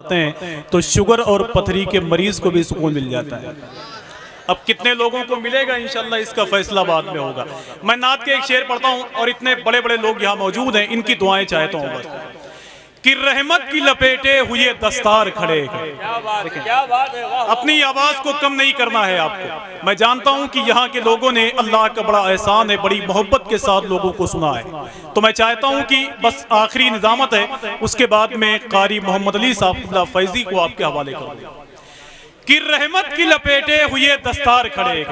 पढ़ते हैं तो शुगर और पथरी के मरीज को भी सुकून मिल जाता है। अब कितने लोगों को मिलेगा इंशाल्लाह इसका फैसला बाद में होगा। मैं नात के एक शेर पढ़ता हूँ और इतने बड़े बड़े लोग यहाँ मौजूद हैं, इनकी दुआएं चाहता हूँ बस कि रहमत की लपेटे हुए दस्तार खड़े। अपनी आवाज को कम नहीं करना है आपको। मैं जानता हूं कि यहाँ के लोगों ने अल्लाह का बड़ा एहसान है, बड़ी मोहब्बत के साथ लोगों को सुना है। तो मैं चाहता हूं कि बस आखिरी निजामत है, उसके बाद में कारी मोहम्मद अली साहब फैजी को आपके हवाले करूं कि रहमत की लपेटे हुए दस्तार खड़े।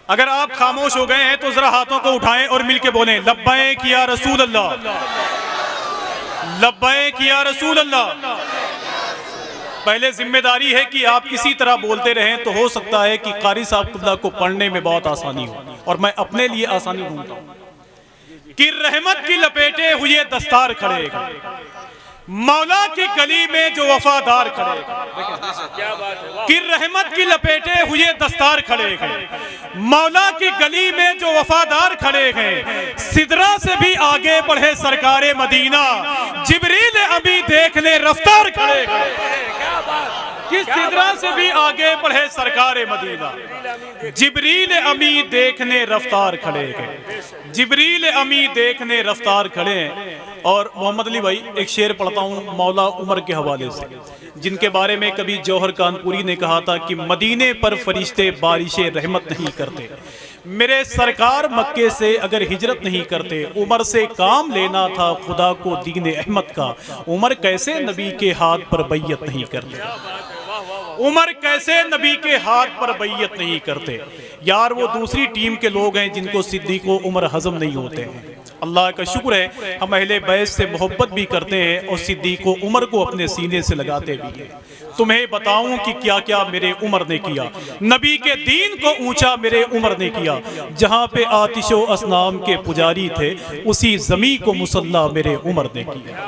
अगर आप खामोश हो गए हैं तो जरा हाथों को उठाएं और मिलके बोलें लब्बैक या रसूल अल्लाह, लब्बैक या रसूल अल्लाह। पहले जिम्मेदारी है कि आप इसी तरह बोलते रहें तो हो सकता है कि कारी साहब को पढ़ने में बहुत आसानी हो, और मैं अपने लिए आसानी ढूंढता हूं कि रहमत की लपेटे हुए दस्तार खड़े, मौला की गली में जो वफादार खड़े, कि रहमत की लपेटे हुए दस्तार खड़े हैं, मौला की गली में जो वफादार खड़े हैं, सिदरा से भी आगे बढ़े सरकारे मदीना, जिब्रील अमी देखने रफ्तार खड़े हैं। कि सिदरा से भी आगे बढ़े सरकारे मदीना, जिब्रील अमी देखने रफ्तार खड़े हैं, जिब्रील अमी देखने रफ्तार खड़े हैं। और मोहम्मद अली भाई एक शेर पढ़ता हूँ मौला उमर के हवाले से, जिनके बारे में कभी जौहर कानपुरी ने कहा था कि मदीने पर फरिश्ते बारिशे रहमत नहीं करते। मेरे सरकार मक्के से अगर हिजरत नहीं करते, उमर से काम लेना था खुदा को दीन अहमद का, उमर कैसे नबी के हाथ पर बैयत नहीं करते, उमर कैसे नबी के हाथ पर बैयत नहीं करते। यार वो दूसरी टीम के लोग हैं जिनको सिद्दीक को उमर हजम नहीं होते हैं। अल्लाह का शुक्र है हम अहले बैत से मोहब्बत भी करते हैं और सिद्दीक को उमर को अपने सीने से लगाते भी हैं। तुम्हें बताऊं कि क्या क्या मेरे उमर ने किया, नबी के दीन को ऊंचा मेरे उमर ने किया। जहां पे आतिशो असनाम के पुजारी थे, उसी जमी को मुसल्ला मेरे उमर ने किया,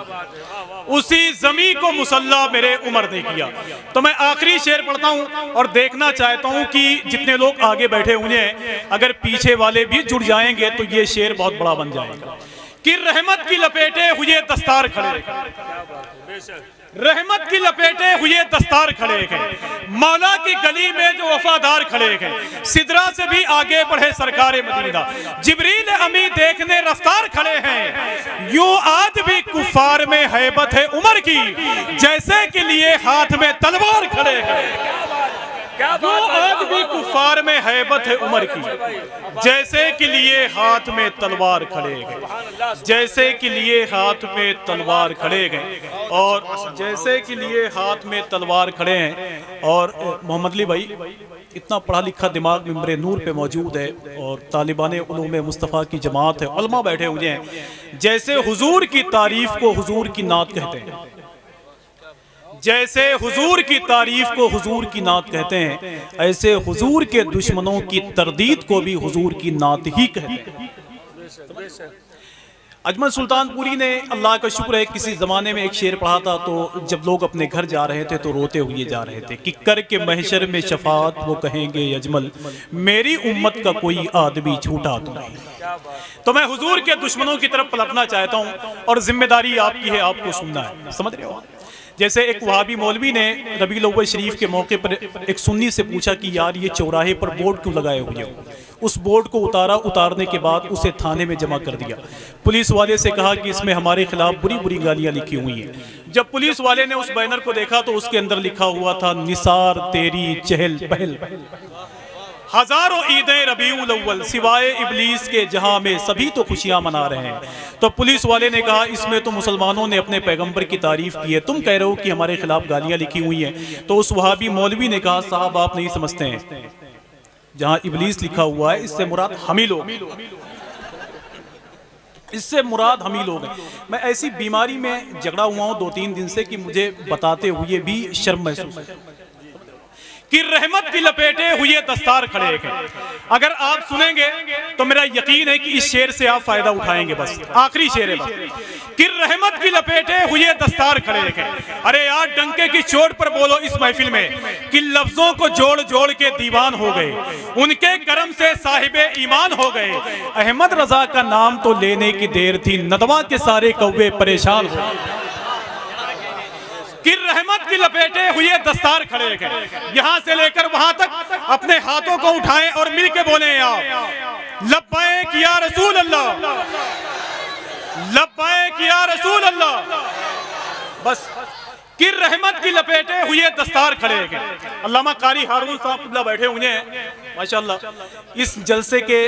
उसी जमी को मुसल्ला मेरे उमर ने किया। तो मैं आखिरी शेर पढ़ता हूं और देखना चाहता हूं कि जितने लोग आगे बैठे हुए हैं अगर पीछे वाले भी जुड़ जाएंगे तो ये शेर बहुत बड़ा बन जाएगा कि रहमत की लपेटे हुए दस्तार खड़े, रहमत की लपेटे हुए दस्तार खड़े हैं, मौला की गली में जो वफादार खड़े हैं, सिदरा से भी आगे बढ़े सरकारे मदीना, जिब्रील अमी देखने रफ्तार खड़े हैं। यूं आज भी कुफार में हैबत है उमर की, जैसे के लिए हाथ में तलवार खड़े हैं। यूं आज भी कुफार में हैबत है उमर की, जैसे के लिए हाथ में तलवार खड़े गए, जैसे के लिए हाथ में तलवार खड़े गए, और जैसे के लिए हाथ में तलवार खड़े हैं। और मोहम्मद अली भाई इतना पढ़ा लिखा दिमाग मिंबरे नूर पे मौजूद है और तालिबान उलूम मुस्तफ़ा की जमात है, उलमा बैठे हुए हैं। जैसे हुजूर की तारीफ को हुजूर की नात कहते हैं, जैसे हुजूर की तारीफ को हुजूर की नात कहते हैं, ऐसे हुजूर के दुश्मनों की तरदीद को भी हुजूर की नात ही कहते हैं। अजमल सुल्तानपुरी ने, अल्लाह का शुक्र है, किसी ज़माने में एक शेर पढ़ा था, तो जब लोग अपने घर जा रहे थे तो रोते हुए जा रहे थे कि कर के महशर में शफात वो कहेंगे अजमल, मेरी उम्मत का कोई आदमी छूटा तो नहीं। तो मैं हुजूर के दुश्मनों की तरफ पलटना चाहता हूँ और जिम्मेदारी आपकी है, आपको सुनना है, समझ रहे हो। जैसे एक वहाबी मौलवी ने रबीउल अव्वल शरीफ के मौके पर एक सुन्नी से पूछा कि यार ये चौराहे पर बोर्ड क्यों लगाए हुए हो। उस बोर्ड को उतारने के बाद उसे थाने में जमा कर दिया। पुलिस वाले से कहा कि इसमें हमारे खिलाफ बुरी बुरी गालियां लिखी हुई हैं। जब पुलिस वाले ने उस बैनर को देखा तो उसके अंदर लिखा हुआ था निसार तेरी चहल पहल, हजारों ईदें रबीउल अव्वल सिवाय इबलीस के जहां में सभी तो खुशियां मना रहे हैं। तो पुलिस वाले ने कहा इसमें तो मुसलमानों ने अपने पैगंबर की तारीफ की है, तुम कह रहे हो कि हमारे खिलाफ गालियां लिखी हुई हैं। तो उस वहाबी मौलवी ने कहा साहब आप नहीं समझते हैं, जहां इबलीस लिखा हुआ है इससे मुराद हम ही लोग, इससे मुराद हम ही लोग हैं। मैं ऐसी बीमारी में झगड़ा हुआ हूं 2-3 दिन से कि मुझे बताते हुए भी शर्म महसूस कि रहमत की लपेटे हुए दस्तार खड़े हैं। अगर आप सुनेंगे तो मेरा यकीन है कि इस शेर से आप फायदा उठाएंगे। बस आखिरी शेर है कि रहमत की लपेटे हुए दस्तार खड़े हैं। अरे यार डंके की चोट पर बोलो इस महफिल में कि लफ्जों को जोड़ जोड़ के दीवान हो गए, उनके करम से साहिबे ईमान हो गए। अहमद रजा का नाम तो लेने की देर थी, नदवा के सारे कौवे परेशान हो। कि रहमत की लपेटे हुए दस्तार खड़े हैं, यहां से लेकर वहां तक अपने हाथों को उठाएं और मिलके बोले आप लब्बैक या रसूल अल्लाह, लब्बैक या रसूल अल्लाह। बस कि रहमत की लपेटे हुए दस्तार खड़े हैं। अल्लामा कारी हारून साहब बैठे हुए हैं माशाल्लाह, इस जलसे के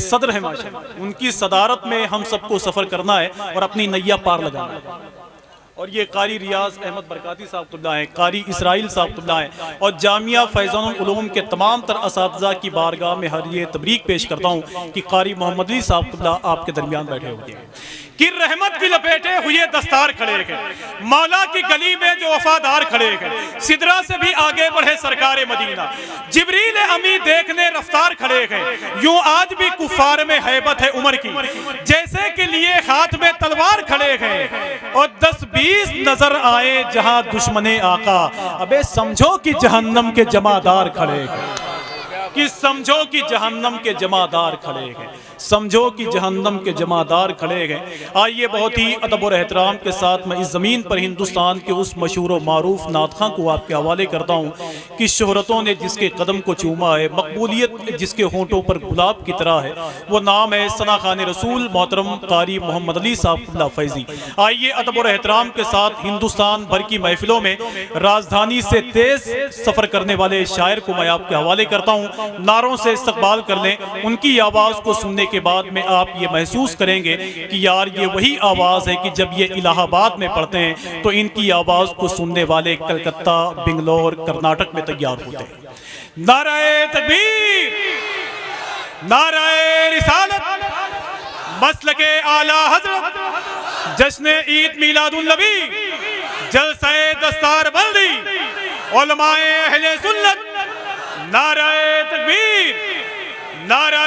सदर हैं माशाल्लाह, उनकी सदारत में हम सबको सफर करना है और अपनी नैया पार लगाना है। और ये कारी रियाज अहमद बरकाती साहब हैं, कारी इसराइल साहब हैं और जामिया फैज़ानुल उलूम के तमाम तर असातिज़ा की बारगाह में हर ये तबरीक पेश करता हूँ कि कारी मोहम्मद अली साहब आपके दरमियान बैठे हुए हैं कि रहमत की लपेटे हुए दस्तार खड़े हैं, मौला की गली में जो वफादार खड़े हैं, सिदरा से भी आगे बढ़े सरकार मदीना, जिब्रील अमी देखने रफ्तार खड़े हैं, यूं आज भी कुफार में हैबत है उमर की, जैसे कि लिए हाथ में तलवार खड़े हैं और 10-20 नजर आए जहां दुश्मने आका, अबे समझो कि जहन्नम के जमादार खड़े हैं, कि समझो कि जहन्नम के जमादार खड़े हैं, समझो कि जहन्नम के जमादार खड़े हैं। आइए बहुत ही अदब और एहतराम के साथ मैं इस ज़मीन पर हिंदुस्तान के उस मशहूर व मारूफ नातख़ा को आपके हवाले करता हूँ कि शोहरतों ने जिसके कदम को चूमा है, मकबूलियत जिसके होंठों पर गुलाब की तरह है, वो नाम है सना खान रसूल मोहतरम कारी मोहम्मद अली साहब फैज़ी। आइए अदब और एहतराम के साथ हिंदुस्तान भर की महफिलों में राजधानी से तेज़ सफ़र करने वाले शायर को मैं आपके हवाले करता हूँ। नारों से इस्तकबाल कर लें, उनकी आवाज़ को सुनने के बाद में आप ये महसूस करेंगे कि यार ये वही आवाज़ है कि जब ये इलाहाबाद में पढ़ते हैं तो इनकी आवाज़ को सुनने वाले कलकत्ता, बेंगलोर, कर्नाटक में तैयार होते हैं। नाराए तकबीर, नाराए रिसालत, मसलके आला हज़रत, जश्न ईद मिलादुन नबी, जलसाए दस्तार बंदी, उलमाए अहले सुन्नत, नाराए तकबीर, नारा